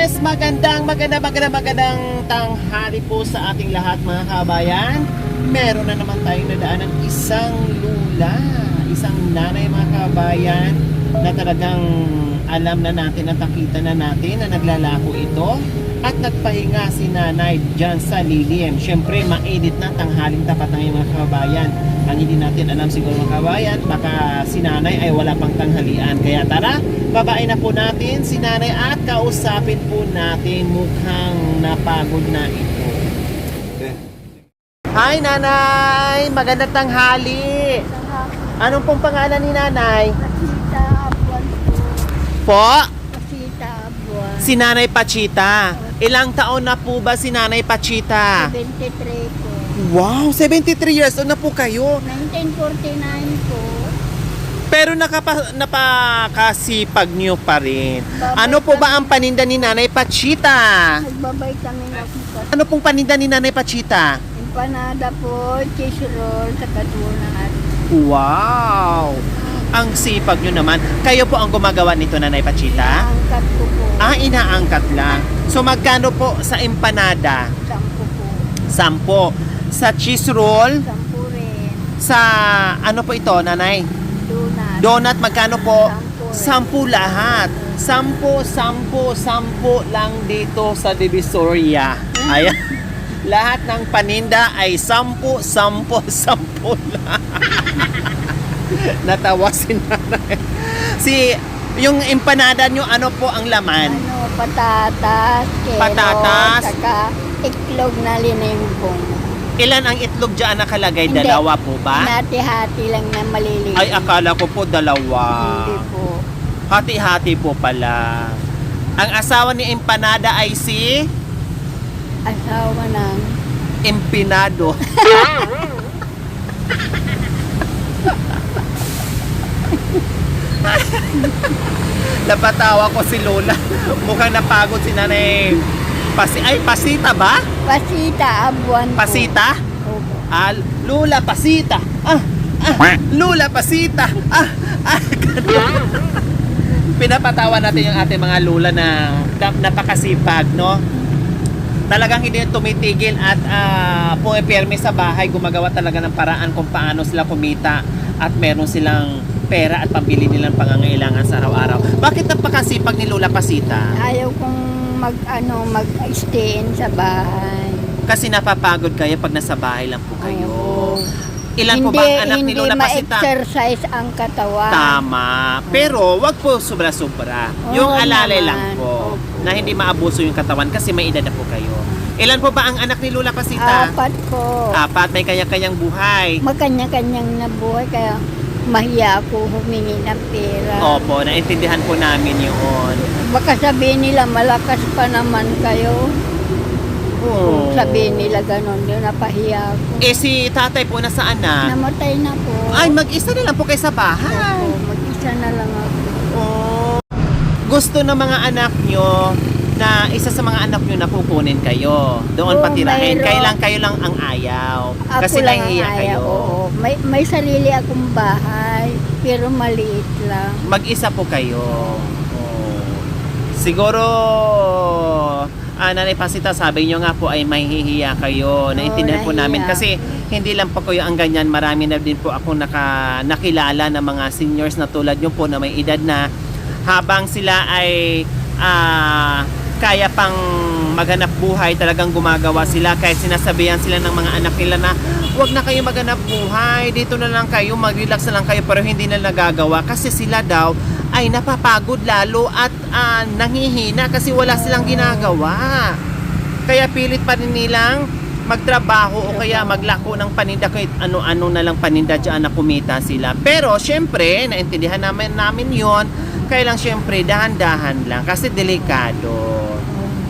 Magandang tanghali po sa ating lahat mga kabayan. Meron na naman tayong nadaanan isang lula, isang nanay mga kabayan na talagang alam na natin at nakita na natin na naglalako ito at nagpahinga si nanay dyan sa lilim. Siyempre mainit na tanghaling tapat ng mga kabayan. Ang hindi natin alam siguro mga kabayan, baka si nanay ay wala pang tanghalian. Kaya tara, babain na po natin si nanay at kausapin po natin, mukhang napagod na ito. Hi nanay, magandang tanghali. Anong pong pangalan ni nanay? Pachita Abuan po. Po? Pachita Abuan. Si Nanay Pachita. Ilang taon na po ba si Nanay Pachita? 73 po. Wow, 73 years old na po kayo. 1949 po. Pero napakasipag niyo pa rin. Babay Ano po kami. ba ang paninda ni Nanay Pachita? Nagbabay kami ng Ano pong paninda ni Nanay Pachita? empanada po, cheese roll, saka donut. Wow! Ang sipag nyo naman. Kayo po ang gumagawa nito, Nanay Pachita? Angkat ko po. Inaangkat lang. So magkano po sa empanada? 10 po. 10. Sa cheese roll? 10 rin. Sa ano po ito, Nanay? Donut. Donut, magkano po? 10 10 lahat. 10 lang dito sa Divisoria. Ayan. Lahat ng paninda ay 10 lang. Natawa si nanay. Yung empanada nyo, ano po ang laman? Patatas, kero, Patatas. saka iklog na linimbong. Ilan ang itlog dyan nakalagay? Hindi. Dalawa po ba? Hati-hati lang na maliliit. Ay, akala ko po dalawa. Hindi po. Hati-hati po pala. Ang asawa ni empanada ay si Asawa ng Empinado. Napatawa ko si Lola. Mukhang napagod si nanay. Pasita ba? Pasita Abuan po. Pasita? Opo. Lola Pasita. Lola Pasita. Ganun. Pinapatawa natin yung ating mga lola na napakasipag, no? Talagang hindi tumitigil at pumipirme sa bahay, gumagawa talaga ng paraan kung paano sila kumita at meron silang pera at pambili nilang pangangailangan sa araw-araw. Bakit napakasipag ni Lola Pasita? Ayaw kong mag-stay sa bahay. Kasi napapagod kayo pag nasa bahay lang po kayo. Oo. Ilan po ba ang anak ni Lola Hindi Pasita? ma-exercise ang katawan. Tama. Pero wag po sobra-sobra. Yung Oo alalay naman. lang po. Opo. Na hindi maabuso yung katawan kasi may edad na po kayo. Ilan po ba ang anak ni Lola Pasita? 4 po. 4. May kanya-kanyang buhay. Magkanya-kanyang nabuhay kaya mahiya ako humingi ng pera. Opo, naintindihan po namin yun. Baka sabihin nila malakas pa naman kayo. Kung sabihin nila ganon, yun napahiya ako. Si tatay po nasaan na? Namatay na po. Ay, mag-isa na lang po kayo sa bahay. Opo, mag-isa na lang ako. Oh. Gusto ng mga anak nyo na isa sa mga anak nyo na kukunin kayo. Doon Oo, patirahin. mayroon. Kayo lang ang ayaw. Ako Kasi lang ang nahihiya kayo. ayaw, oo. May sarili akong bahay, pero maliit lang. Mag-isa po kayo. Oh. Siguro, Nanay Pasita, sabi nyo nga po ay mahihiya kayo. Naintindihan po namin. nahihiya. Kasi hindi lang po kayo ang ganyan. Marami na din po ako nakilala na mga seniors na tulad nyo po na may edad na habang sila ay kaya pang maghanap buhay, talagang gumagawa sila kahit sinasabihan sila ng mga anak nila na huwag na kayo maghanap buhay, dito na lang kayo, mag-relax na lang kayo, pero hindi na nagagawa kasi sila daw ay napapagod lalo at nanghihina kasi wala silang ginagawa. Kaya pilit pa rin nilang magtrabaho o kaya maglako ng paninda kahit ano-ano na lang paninda dyan na kumita sila. Pero syempre, naintindihan namin yon. Kaya lang syempre, dahan-dahan lang kasi delikado.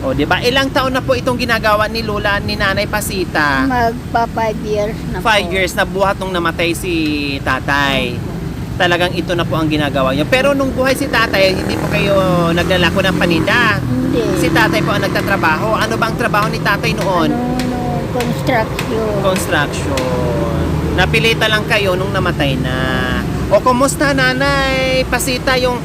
O, di ba? Ilang taon na po itong ginagawa ni Lola, ni Nanay Pasita? Magpa 5 years na 5 po. years na buhat nung namatay si tatay. Talagang ito na po ang ginagawa niyo. Pero nung buhay si tatay, hindi po kayo naglalako ng paninda. Hindi. Si tatay po ang nagtatrabaho. Ano bang trabaho ni tatay noon? Construction. Construction. Napilita lang kayo nung namatay na. O kumusta Nanay Pasita yung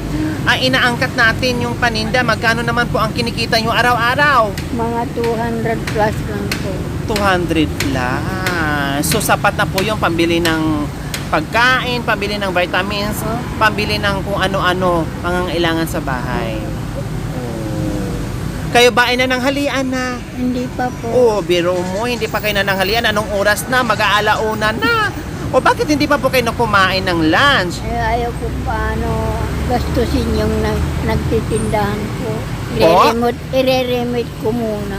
inaangkat natin yung paninda, magkano naman po ang kinikita nyo araw-araw? Mga 200 plus lang po. 200 plus. So sapat na po yung pambili ng pagkain, pambili ng vitamins, Oh. pambili ng kung ano-ano pangangailangan sa bahay. Kayo ba ay nananghalian na? Hindi pa po. Oo, biro mo, hindi pa kayo nananghalian. Anong oras na? Mag-aalauna na. O bakit hindi pa po kayo kumain ng lunch? Ayaw ko paano gastusin yung nagtitindahan ko. Po? Ire-remit ko muna.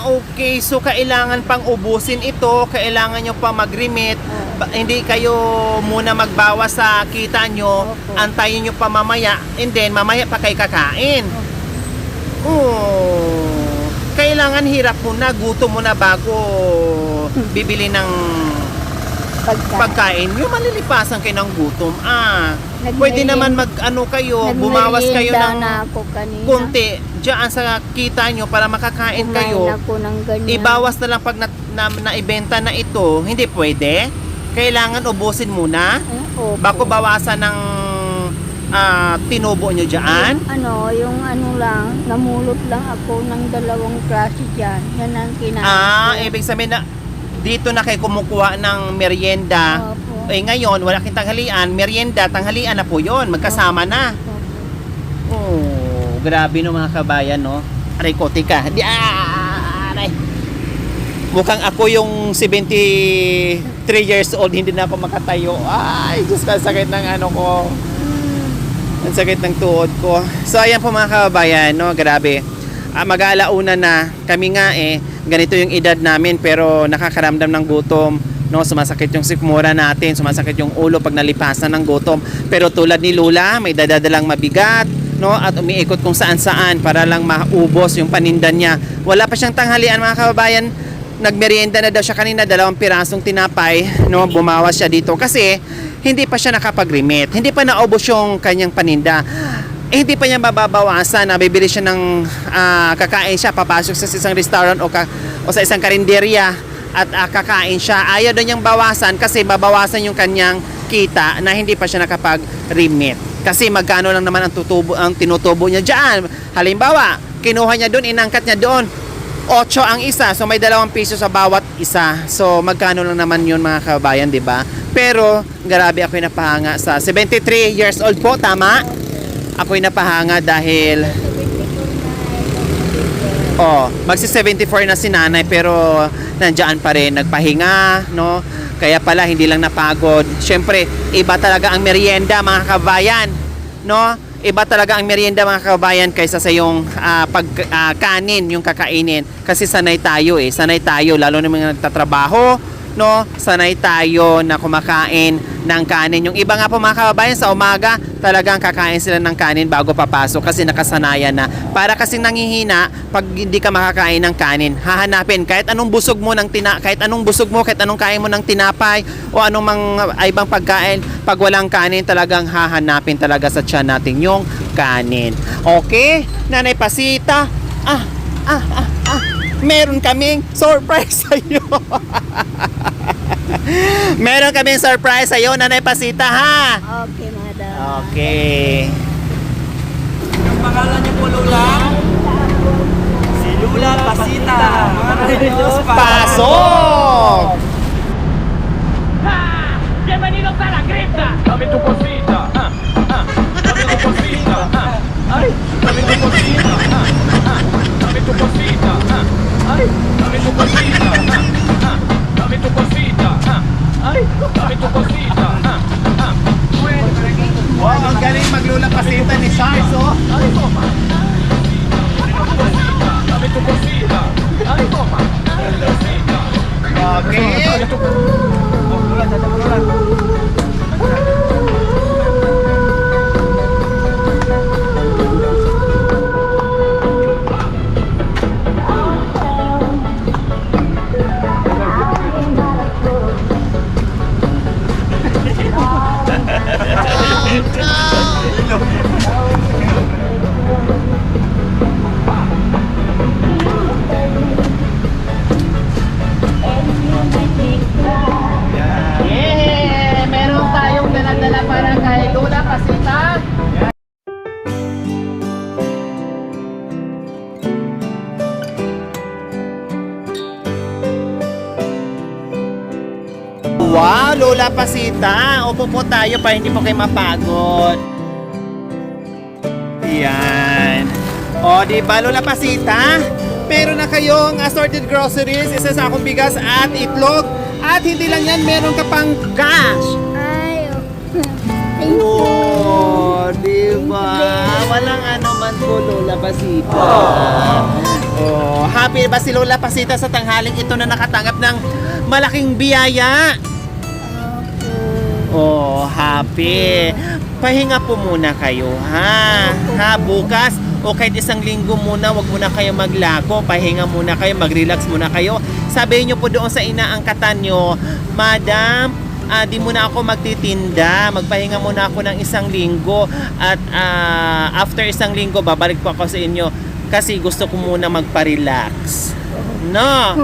Okay. So, kailangan pang ubusin ito. Kailangan nyo pa mag-remit. Hindi kayo muna magbawas sa kita nyo. Opo. Antayin nyo pa mamaya. And then, mamaya pa kayo kakain. Kailangan hirap muna. Gutom muna bago bibili ng pagkain. Yung malilipasan kayo ng gutom. Pwede naman mag-ano kayo, bumawas kayo ng na ako kanina. konti diyan sa kita nyo para makakain Kumain kayo. ako ng ganyan. Ibawas na lang pag naibenta na ito. Hindi pwede. Kailangan ubusin muna Opo. bago bawasan ng tinubo nyo dyan. Yung ano lang, namulot lang ako ng 2 klase dyan. Yan ang kinain ko. Ibig sabihin na dito na kayo kumukuha ng merienda. Opo. Ngayon, wala kang tanghalian. Merienda, tanghalian na po yun. Magkasama na. Grabe no mga kabayan, no? Aray ko, tika. Aray. Mukhang ako yung 73 years old, hindi na ako makatayo. Ay, Diyos ka, sakit ng ano ko. Ang sakit ng tuhod ko. So, ayan po mga kababayan, no? Grabe. Mag-aalauna na. Kami nga ganito yung edad namin, pero nakakaramdam ng gutom. No, sumasakit yung sikmura natin, sumasakit yung ulo pag nalipasan ng gutom. Pero tulad ni Lula, may dadadalang mabigat, no, at umiikot kung saan-saan para lang maubos yung paninda niya. Wala pa siyang tanghalian mga kababayan. Nagmerienda na daw siya kanina, 2 pirasong tinapay, no, bumawas siya dito kasi hindi pa siya nakapag-remit. Hindi pa naubos yung kanyang paninda. Hindi pa niya mababawasan na bibili siya ng kakain siya, papasok sa isang restaurant o sa isang karinderya at kakain siya. Ayaw daw niyang bawasan kasi babawasan yung kanyang kita na hindi pa siya nakapag-remit. Kasi magkano lang naman ang tinutubo niya dyan. Halimbawa, kinuha niya doon, inangkat niya doon. 8 ang isa, so may 2 piso sa bawat isa. So magkano lang naman yun mga kabayan, di ba? Pero grabe ako'y napahanga sa 73 years old po, tama? Ako'y napahanga dahil magsi-74 na si nanay pero nandiyan pa rin, nagpahinga, no? Kaya pala hindi lang napagod. Siyempre, iba talaga ang merienda mga kabayan, no? Iba talaga ang merienda mga kabayan kaysa sa yung kanin, yung kakainin. Kasi sanay tayo sanay tayo, lalo na mga nagtatrabaho, no? Sanay tayo na kumakain ng kanin. Yung iba nga po mga kababayan sa umaga, talagang kakain sila ng kanin bago papasok kasi nakasanayan na. Para kasing nanghihina pag hindi ka makakain ng kanin. Hahanapin kahit anong busog mo kahit anong kain mo ng tinapay o anong ibang pagkain, pag walang kanin talagang hahanapin talaga sa tiyan natin yung kanin. Okay? Nanay Pasita, meron kaming surprise sa iyo. Meron kaming surprise sa iyo, Nanay Pasita, ha? Okay, madam. Okay. Ang pangalan niyo po, Lula? Si Lula Pasita. Mga Diyos, Pasok! Bienvenidos a la cripta. Dame tu cosita. Dame tu cosita. Ay, dame tu cosita. Dame tu cosita. Ay, dame tu cosita. Dame tu cosita. Ay, dame tu cosita. Wow, ang galing maglula Pasita ni Charles, oh. Ay, toma. Lola Pasita. Upo po tayo para hindi po kayo mapagod. Yan. O, di ba, Lola Pasita? Meron na kayong assorted groceries, isa sa akong bigas at itlog. At hindi lang yan, meron ka pang cash. Ay, thank you. Oh, di ba? Walang ano man po, Lola Pasita. Oh, happy ba si Lola Pasita sa tanghaling ito na nakatanggap ng malaking biyaya? Oh, happy. Pahinga po muna kayo, ha? Ha, bukas o kahit isang linggo muna, wag muna kayo maglako. Pahinga muna kayo, mag-relax muna kayo. Sabihin nyo po doon sa inaangkatan nyo, Madam, di muna ako magtitinda. Magpahinga muna ako ng isang linggo. At after isang linggo, babalik po ako sa inyo. Kasi gusto ko muna magpa-relax. No?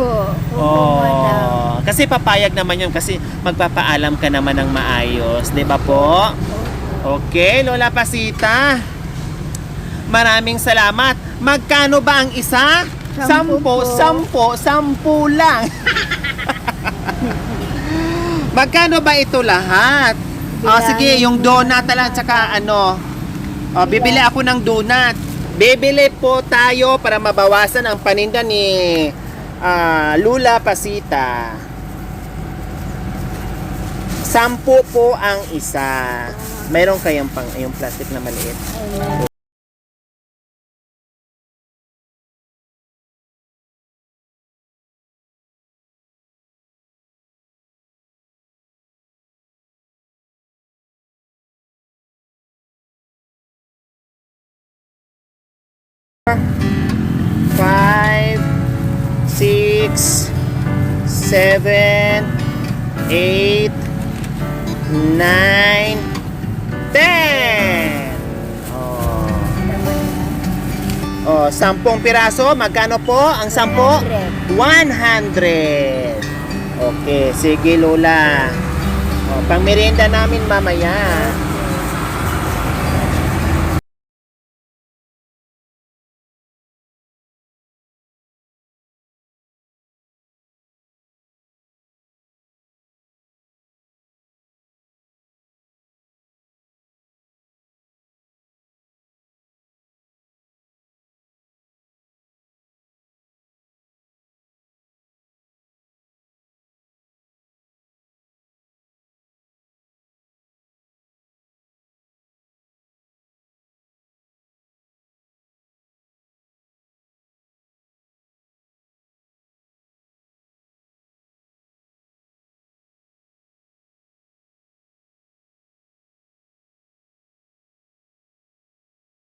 Oh, kasi papayag naman yun kasi magpapaalam ka naman ng maayos, 'di ba po? Okay, Lola Pasita. Maraming salamat. Magkano ba ang isa? 10 lang. Magkano ba ito lahat? Sige, yung donut lang tsaka ano. Bibili ako ng donut. Bibili po tayo para mabawasan ang paninda ni Lola Pasita. 10 po ang isa. Mayroon kayong pang yung plastic na maliit. Five, 6, 7, 8, 9, 10. Oh, 10 piraso. Magkano po ang 10? 100. Okay, sige Lola. Pang merienda namin mamaya.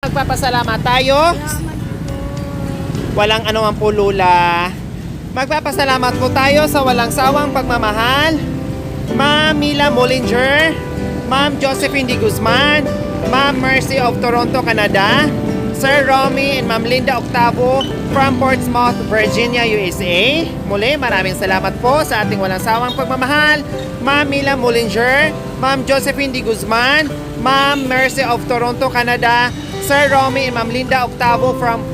Magpapasalamat tayo. Walang anuman po Lola. Magpapasalamat po tayo sa walang sawang pagmamahal. Ma'am Mila Mollinger, Ma'am Josephine D. Guzman, Ma'am Mercy of Toronto, Canada, Sir Romy and Ma'am Linda Octavo from Portsmouth, Virginia, USA. Muli, maraming salamat po sa ating walang sawang pagmamahal. Ma'am Mila Mollinger, Ma'am Josephine D. Guzman, Ma'am Mercy of Toronto, Canada, Sir Romy and Ma'am Linda Octavo from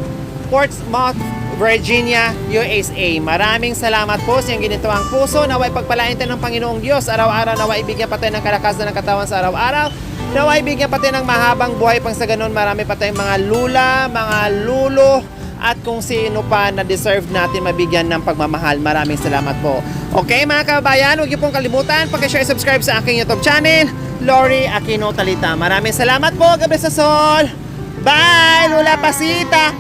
Portsmouth, Virginia, USA. Maraming salamat po sa iyong ginitawang puso. Naway pagpalain tayo ng Panginoong Diyos. Araw-araw naway ibigyan pa tayo ng kalakasan ng katawan sa araw-araw. Naway ibigyan pa tayo ng mahabang buhay pang sa ganun. Marami pa tayong mga lula, mga lulo, at kung sino pa na deserve natin mabigyan ng pagmamahal. Maraming salamat po. Okay mga kabayan, huwag niyo pong kalimutan pag-share and subscribe sa aking YouTube channel, Lori Aquino Talita. Maraming salamat po. Gabi sa Sol. Bye, Lola Pasita.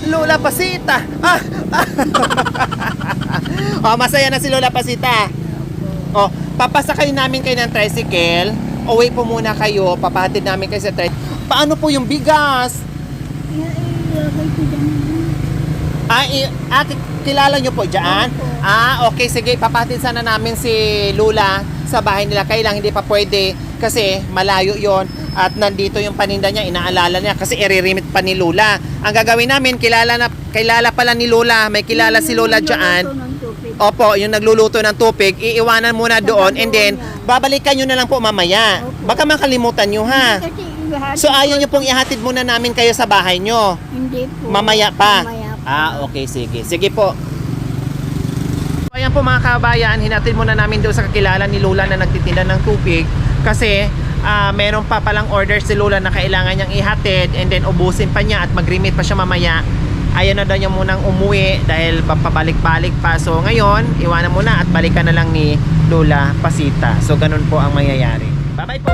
Lola Pasita. Masaya na si Lola Pasita. Papasakay namin kayo ng tricycle. Uwi po muna kayo. Papahatid namin kayo sa tricycle. Paano po yung bigas? Kilala nyo po dyan? Okay, sige. Papahatid sana namin si Lola sa bahay nila. Kailang hindi pa pwede kasi malayo yon. At nandito yung paninda niya, inaalala niya kasi iririmit pa ni Lola. Ang gagawin namin, kilala pala ni Lola, may kilala si Lola dyan. Opo, yung nagluluto ng tubig, iiwanan muna doon and then babalikan nyo na lang po mamaya. Baka makalimutan nyo ha. So ayaw nyo pong ihatid muna namin kayo sa bahay nyo. Hindi po. Mamaya pa. Mamaya pa. Okay, sige. Sige po. Ayan po mga kabayan, hinatid muna namin doon sa kakilala ni Lola na nagtitinda ng tubig kasi meron pa palang order si Lola na kailangan niyang ihatid and then ubusin pa niya at mag-remit pa siya mamaya. Ayaw na daw niya munang umuwi dahil pabalik-balik pa. So ngayon, iwanan muna at balikan na lang ni Lola Pasita. So ganun po ang mangyayari. Bye-bye po!